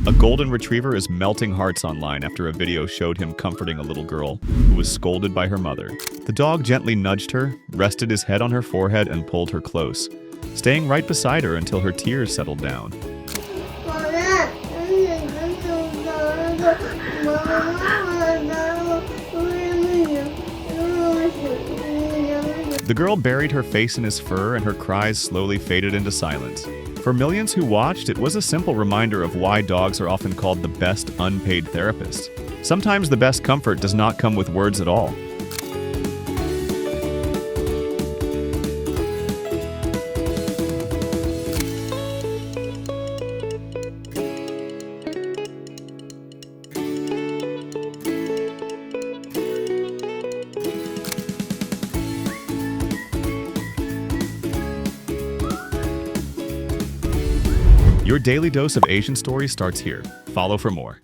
A golden retriever is melting hearts online after a video showed him comforting a little girl who was scolded by her mother. The dog gently nudged her, rested his head on her forehead, and pulled her close, staying right beside her until her tears settled down. The girl buried her face in his fur and her cries slowly faded into silence. For millions who watched, it was a simple reminder of why dogs are often called the best unpaid therapists. Sometimes the best comfort does not come with words at all. Your daily dose of Asian stories starts here. Follow for more.